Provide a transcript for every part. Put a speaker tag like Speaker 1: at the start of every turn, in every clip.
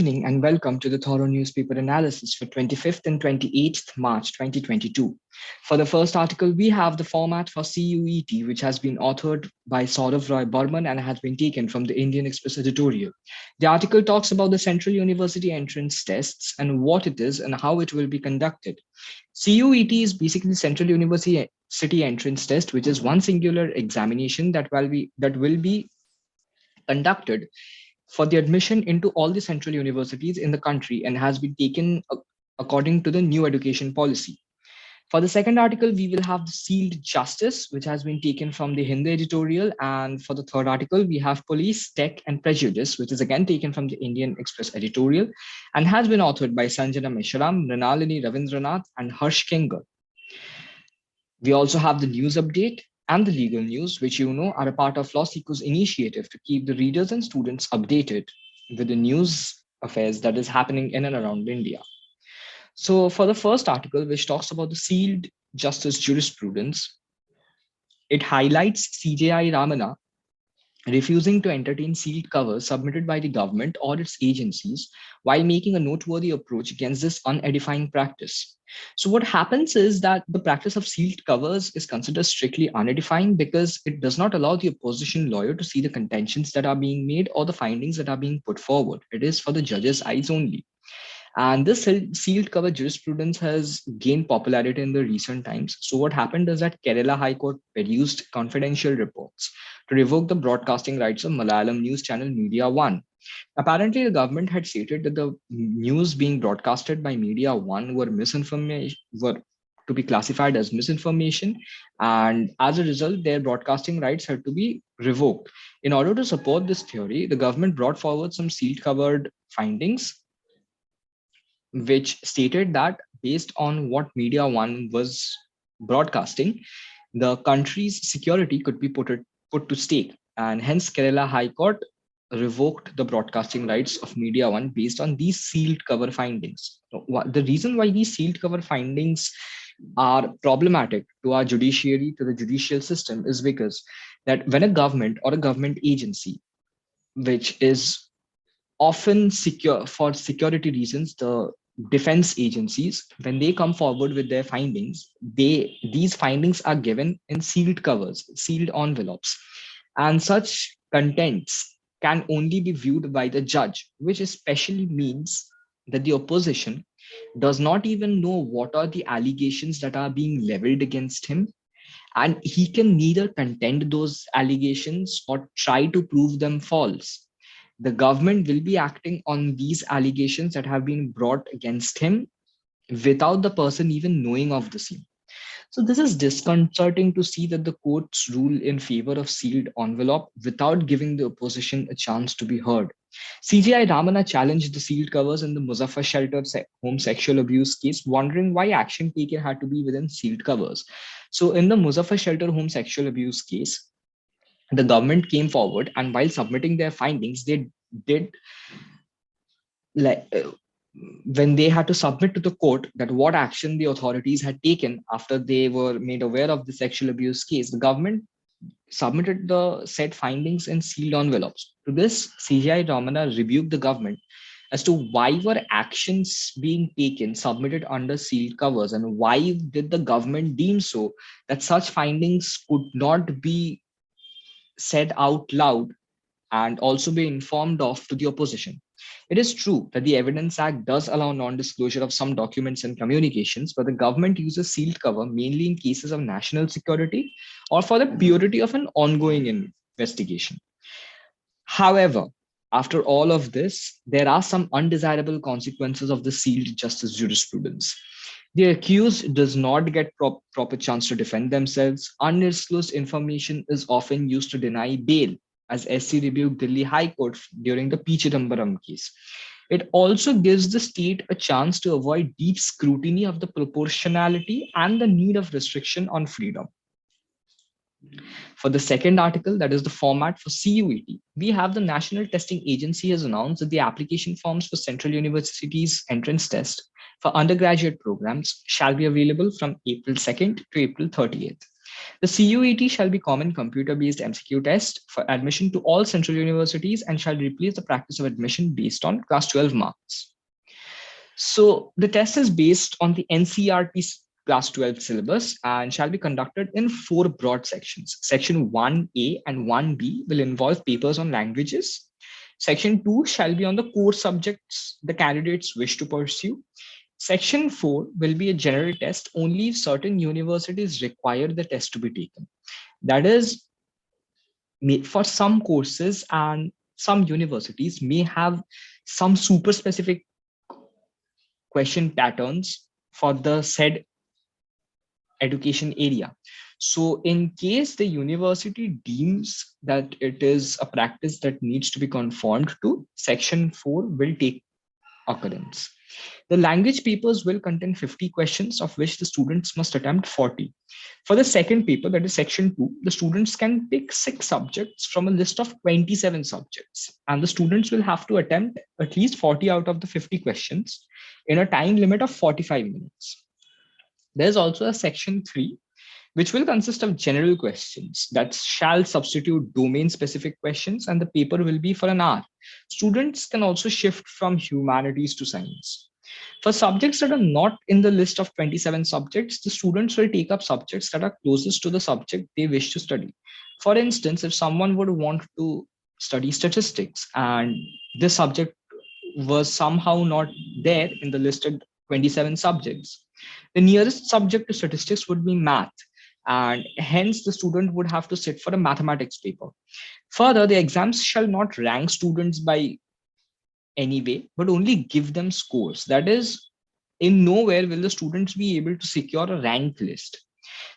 Speaker 1: evening and welcome to the thorough newspaper analysis for 25th and 28th March 2022. For the first article, we have the format for CUET, which has been authored by Saurav Roy Burman and has been taken from the Indian Express editorial. The article talks about the Central University entrance tests and what it is and how it will be conducted. CUET is basically Central University entrance test, which is one singular examination that will be conducted for the admission into all the central universities in the country and has been taken according to the new education policy. For the second article, we will have the sealed justice, which has been taken from the Hindu editorial. And for the third article, we have police, tech, and prejudice, which is again taken from the Indian Express editorial and has been authored by Sanjana Mishram, Mrinalini Ravindranath, and Harsh Kengar. We also have the news update and the legal news, which are a part of LawSikho's initiative to keep the readers and students updated with the news affairs that is happening in and around India. So for the first article, which talks about the sealed justice jurisprudence, it highlights CJI Ramana refusing to entertain sealed covers submitted by the government or its agencies while making a noteworthy approach against this unedifying practice. So what happens is that the practice of sealed covers is considered strictly unedifying because it does not allow the opposition lawyer to see the contentions that are being made or the findings that are being put forward. It is for the judge's eyes only. And this sealed cover jurisprudence has gained popularity in the recent times. So what happened is that Kerala High Court produced confidential reports to revoke the broadcasting rights of Malayalam news channel Media One. Apparently, the government had stated that the news being broadcasted by Media One were to be classified as misinformation. And as a result, their broadcasting rights had to be revoked. In order to support this theory, the government brought forward some sealed covered findings which stated that based on what Media One was broadcasting, the country's security could be put to stake. And hence Kerala High Court revoked the broadcasting rights of Media One based on these sealed cover findings. The reason why these sealed cover findings are problematic to our judiciary, to the judicial system, is because that when a government or a government agency, which is often secure for security reasons, the defense agencies, when they come forward with their findings, these findings are given in sealed covers, sealed envelopes, and such contents can only be viewed by the judge, which especially means that the opposition does not even know what are the allegations that are being leveled against him, and he can neither contend those allegations or try to prove them false. The government will be acting on these allegations that have been brought against him without the person even knowing of the same. So this is disconcerting to see that the courts rule in favor of sealed envelope without giving the opposition a chance to be heard. CJI Ramana challenged the sealed covers in the Muzaffar Shelter home sexual abuse case, wondering why action taken had to be within sealed covers. So in the Muzaffar Shelter home sexual abuse case, the government came forward and while submitting their findings, they did when they had to submit to the court that what action the authorities had taken after they were made aware of the sexual abuse case, the government submitted the said findings in sealed envelopes. To this, CJI Ramana rebuked the government as to why were actions being taken submitted under sealed covers and why did the government deem so that such findings could not be said out loud and also be informed of to the opposition. It is true that the Evidence Act does allow non-disclosure of some documents and communications, but the government uses sealed cover mainly in cases of national security or for the purity of an ongoing investigation. However, after all of this, there are some undesirable consequences of the sealed justice jurisprudence. The accused does not get proper chance to defend themselves. Undisclosed information is often used to deny bail, as SC rebuked Delhi High Court during the P. Chidambaram case. It also gives the state a chance to avoid deep scrutiny of the proportionality and the need of restriction on freedom. For the second article, that is the format for CUET, we have the National Testing Agency has announced that the application forms for Central University's entrance test for undergraduate programs shall be available from April 2nd to April 30th. The CUET shall be common computer-based MCQ test for admission to all central universities and shall replace the practice of admission based on class 12 marks. So the test is based on the NCERT class 12 syllabus and shall be conducted in 4 broad sections. Section 1A and 1B will involve papers on languages. Section 2 shall be on the core subjects the candidates wish to pursue. Section 4 will be a general test only if certain universities require the test to be taken. That is, for some courses and some universities may have some super specific question patterns for the said education area. So in case the university deems that it is a practice that needs to be conformed to, section 4 will take occurrence. The language papers will contain 50 questions, of which the students must attempt 40. For the second paper, that is section 2, the students can pick 6 subjects from a list of 27 subjects, and the students will have to attempt at least 40 out of the 50 questions in a time limit of 45 minutes. There's also a section 3, which will consist of general questions that shall substitute domain-specific questions, and the paper will be for an hour. Students can also shift from humanities to science. For subjects that are not in the list of 27 subjects, the students will take up subjects that are closest to the subject they wish to study. For instance, if someone would want to study statistics and this subject was somehow not there in the listed 27 subjects, the nearest subject to statistics would be math, and hence the student would have to sit for a mathematics paper. Further, the exams shall not rank students by any way, but only give them scores. That is, in nowhere will the students be able to secure a rank list.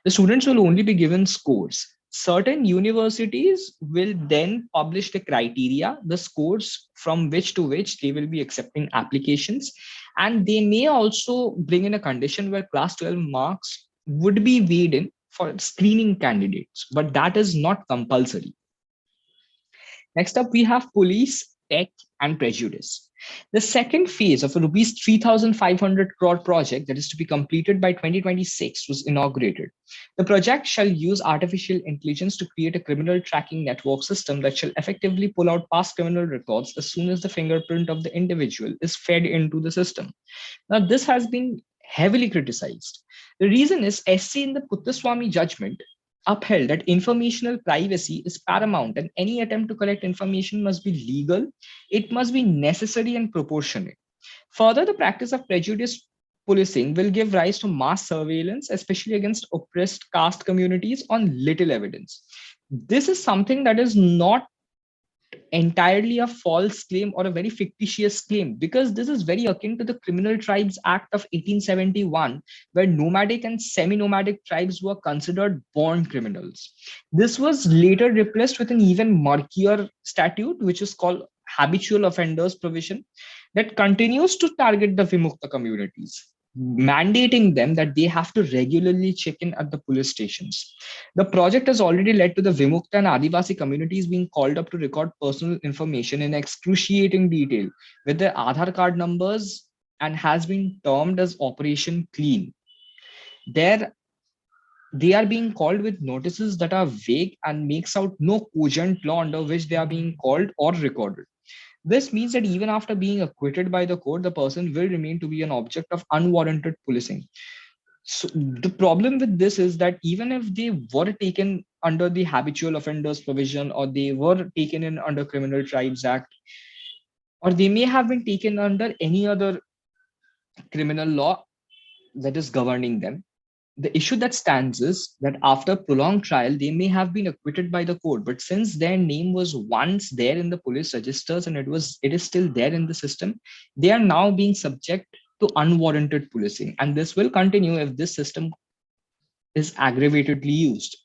Speaker 1: The students will only be given scores. Certain universities will then publish the criteria, the scores from which to which they will be accepting applications. And they may also bring in a condition where class 12 marks would be weighed in for screening candidates, but that is not compulsory. Next up, we have police, tech, and prejudice. The second phase of a rupees 3,500 crore project that is to be completed by 2026 was inaugurated. The project shall use artificial intelligence to create a criminal tracking network system that shall effectively pull out past criminal records as soon as the fingerprint of the individual is fed into the system. Now, this has been heavily criticized. The reason is SC in the Puttaswamy judgment upheld that informational privacy is paramount and any attempt to collect information must be legal, it must be necessary and proportionate. Further, the practice of prejudice policing will give rise to mass surveillance, especially against oppressed caste communities on little evidence. This is something that is not entirely a false claim or a very fictitious claim, because this is very akin to the Criminal Tribes Act of 1871, where nomadic and semi-nomadic tribes were considered born criminals. This was later replaced with an even murkier statute, which is called habitual offenders provision, that continues to target the Vimukta communities, mandating them that they have to regularly check in at the police stations. The project has already led to the Vimukta and Adivasi communities being called up to record personal information in excruciating detail with their Aadhaar card numbers and has been termed as Operation Clean. They are being called with notices that are vague and makes out no cogent law under which they are being called or recorded. This means that even after being acquitted by the court, the person will remain to be an object of unwarranted policing. So the problem with this is that even if they were taken under the habitual offenders provision, or they were taken in under Criminal Tribes Act, or they may have been taken under any other criminal law that is governing them, the issue that stands is that after prolonged trial, they may have been acquitted by the court, but since their name was once there in the police registers and it is still there in the system, they are now being subject to unwarranted policing, and this will continue if this system is aggravatedly used.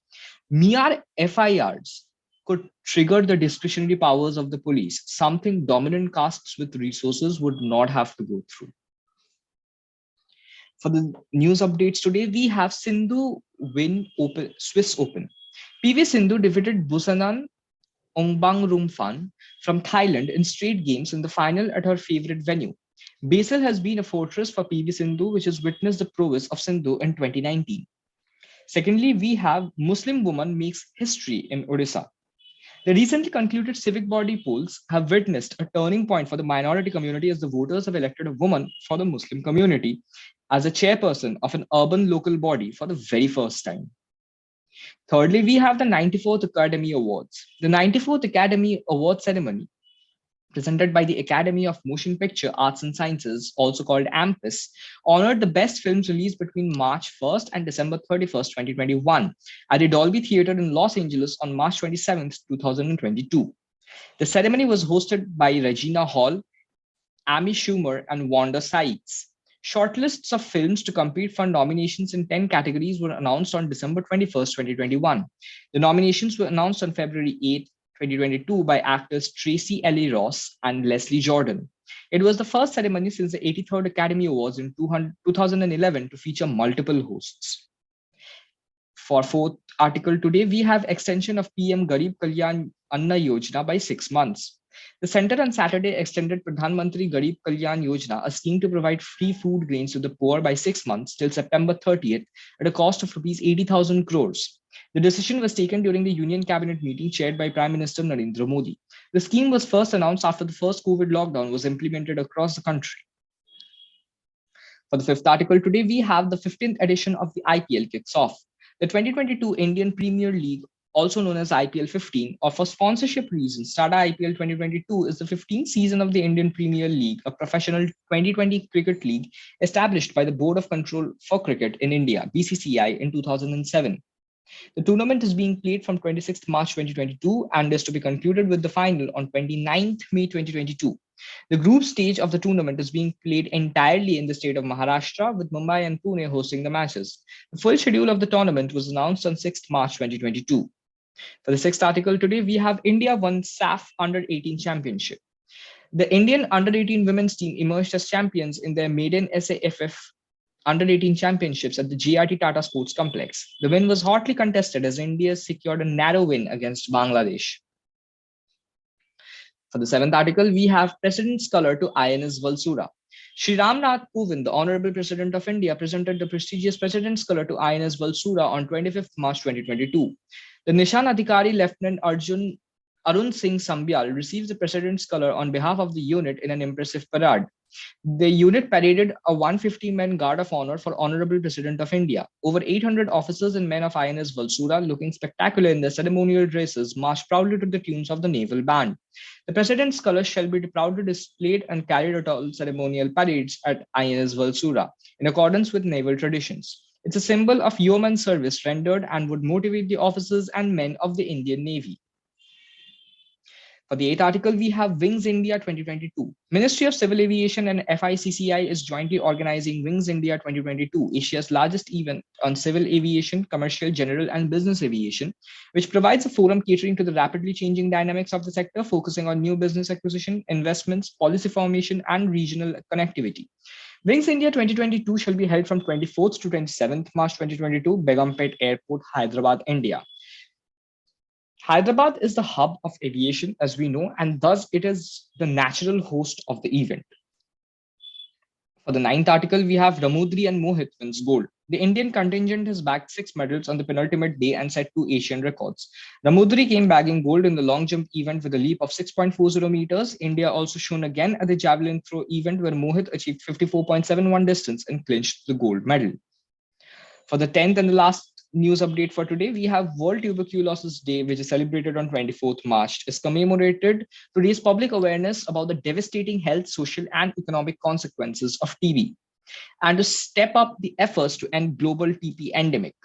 Speaker 1: Mere FIRs could trigger the discretionary powers of the police, something dominant castes with resources would not have to go through. For the news updates today, we have Sindhu win Open, Swiss Open. PV Sindhu defeated Busanan Ongbangrumfan from Thailand in straight games in the final at her favorite venue. Basel has been a fortress for PV Sindhu, which has witnessed the prowess of Sindhu in 2019. Secondly, we have Muslim woman makes history in Odisha. The recently concluded civic body polls have witnessed a turning point for the minority community as the voters have elected a woman for the Muslim community as a chairperson of an urban local body for the very first time. Thirdly, we have the 94th Academy Awards. The 94th Academy Award ceremony, presented by the Academy of Motion Picture Arts and Sciences, also called AMPIS, honored the best films released between March 1st and December 31st, 2021, at the Dolby Theatre in Los Angeles on March 27th, 2022. The ceremony was hosted by Regina Hall, Amy Schumer, and Wanda Sykes. Shortlists of films to compete for nominations in 10 categories were announced on December 21st, 2021. The nominations were announced on February 8th, 2022 by actors Tracy Ellie Ross and Leslie Jordan. It was the first ceremony since the 83rd Academy Awards in 2011 to feature multiple hosts. For fourth article today, we have extension of PM Gareeb Kalyan Anna Yojana by 6 months. The center on Saturday extended Pradhan Mantri Gareeb Kalyan Yojana, a scheme to provide free food grains to the poor, by 6 months till September 30th at a cost of rupees 80,000 crores. The decision was taken during the Union Cabinet meeting chaired by Prime Minister Narendra Modi. The scheme was first announced after the first COVID lockdown was implemented across the country. For the fifth article today, we have the 15th edition of the IPL kicks off. The 2022 Indian Premier League, also known as IPL 15, or for sponsorship reasons, Tata IPL 2022 is the 15th season of the Indian Premier League, a professional 2020 cricket league established by the Board of Control for Cricket in India, BCCI, in 2007. The tournament is being played from 26th March 2022 and is to be concluded with the final on 29th May 2022. The group stage of the tournament is being played entirely in the state of Maharashtra, with Mumbai and Pune hosting the matches. The full schedule of the tournament was announced on 6th March 2022. For the sixth article today, we have India won SAFF Under-18 Championship. The Indian Under-18 women's team emerged as champions in their maiden SAFF Under-18 Championships at the GRT Tata Sports Complex. The win was hotly contested as India secured a narrow win against Bangladesh. For the seventh article, we have President's Color to INS Valsura. Shri Ram Nath Kovind, the Honorable President of India, presented the prestigious President's Color to INS Valsura on 25th March 2022. The Nishan Adhikari Lieutenant Arun Singh Sambyal receives the President's Color on behalf of the unit in an impressive parade. The unit paraded a 150-man guard of honor for Honorable President of India. Over 800 officers and men of INS Valsura, looking spectacular in their ceremonial dresses, marched proudly to the tunes of the naval band. The President's colors shall be proudly displayed and carried at all ceremonial parades at INS Valsura, in accordance with naval traditions. It's a symbol of yeoman service rendered and would motivate the officers and men of the Indian Navy. For the eighth article, we have Wings India 2022. Ministry of Civil Aviation and FICCI is jointly organizing Wings India 2022, Asia's largest event on civil aviation, commercial, general, and business aviation, which provides a forum catering to the rapidly changing dynamics of the sector, focusing on new business acquisition, investments, policy formation, and regional connectivity. Wings India 2022 shall be held from 24th to 27th March 2022, Begumpet Airport, Hyderabad, India. Hyderabad is the hub of aviation, as we know, and thus it is the natural host of the event. For the ninth article, we have Ramudri and Mohit wins gold. The Indian contingent has bagged 6 medals on the penultimate day and set 2 Asian records. Ramudri came bagging gold in the long jump event with a leap of 6.40 meters. India also shone again at the javelin throw event, where Mohit achieved 54.71 distance and clinched the gold medal. For the 10th and the last news update for today, we have World Tuberculosis Day, which is celebrated on 24th March. It's commemorated to raise public awareness about the devastating health, social, and economic consequences of TB, and to step up the efforts to end global TB endemic.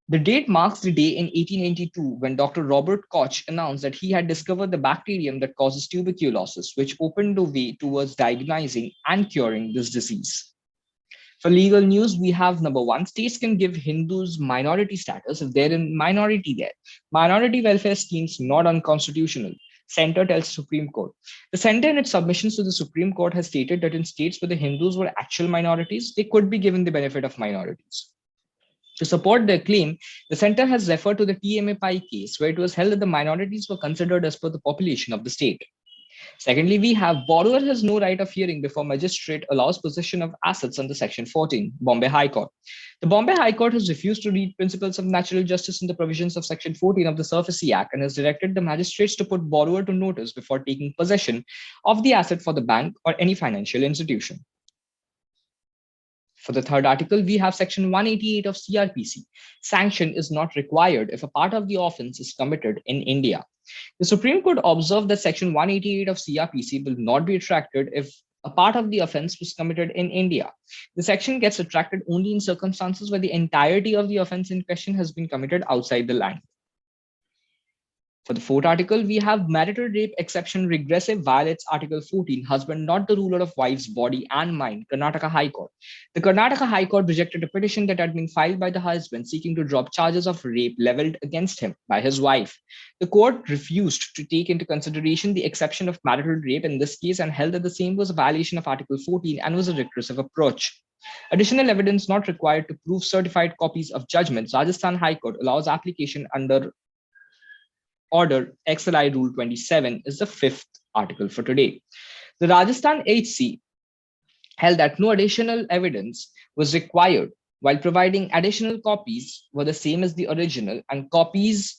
Speaker 1: The date marks the day in 1882 when Dr. Robert Koch announced that he had discovered the bacterium that causes tuberculosis, which opened the way towards diagnosing and curing this disease. For legal news, we have number 1, states can give Hindus minority status if they're in minority there. Minority welfare schemes not unconstitutional. Center tells Supreme Court. The center in its submissions to the Supreme Court has stated that in states where the Hindus were actual minorities, they could be given the benefit of minorities. To support their claim, the center has referred to the TMA Pai case, where it was held that the minorities were considered as per the population of the state. Secondly, we have borrower has no right of hearing before magistrate allows possession of assets under Section 14, Bombay High Court. The Bombay High Court has refused to read principles of natural justice in the provisions of Section 14 of the SARFAESI Act and has directed the magistrates to put borrower to notice before taking possession of the asset for the bank or any financial institution. For the third article, we have Section 188 of CrPC. Sanction is not required if a part of the offense is committed in India. The Supreme Court observed that Section 188 of CrPC will not be retracted if a part of the offense was committed in India. The section gets retracted only in circumstances where the entirety of the offense in question has been committed outside the land. For the fourth article, we have marital rape exception regressive violates Article 14, husband not the ruler of wife's body and mind, Karnataka High Court. The Karnataka High Court rejected a petition that had been filed by the husband seeking to drop charges of rape leveled against him by his wife. The court refused to take into consideration the exception of marital rape in this case and held that the same was a violation of Article 14 and was a regressive approach. Additional evidence not required to prove certified copies of judgments, Rajasthan High Court allows application under Order XLI Rule 27 is the fifth article for today. The Rajasthan HC held that no additional evidence was required while providing additional copies were the same as the original and copies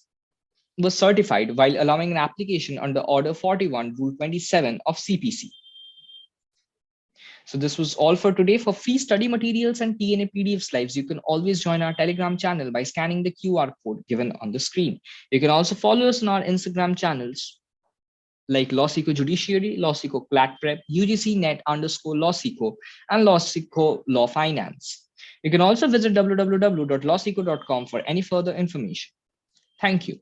Speaker 1: were certified while allowing an application under Order 41 Rule 27 of CPC. So this was all for today. For free study materials and TNA PDF slides, you can always join our Telegram channel by scanning the QR code given on the screen. You can also follow us on our Instagram channels like LawSikho Judiciary, LawSikho CLAT Prep, UGC net_LawSikho, and LawSikho Law Finance. You can also visit www.lawsikho.com for any further information. Thank you.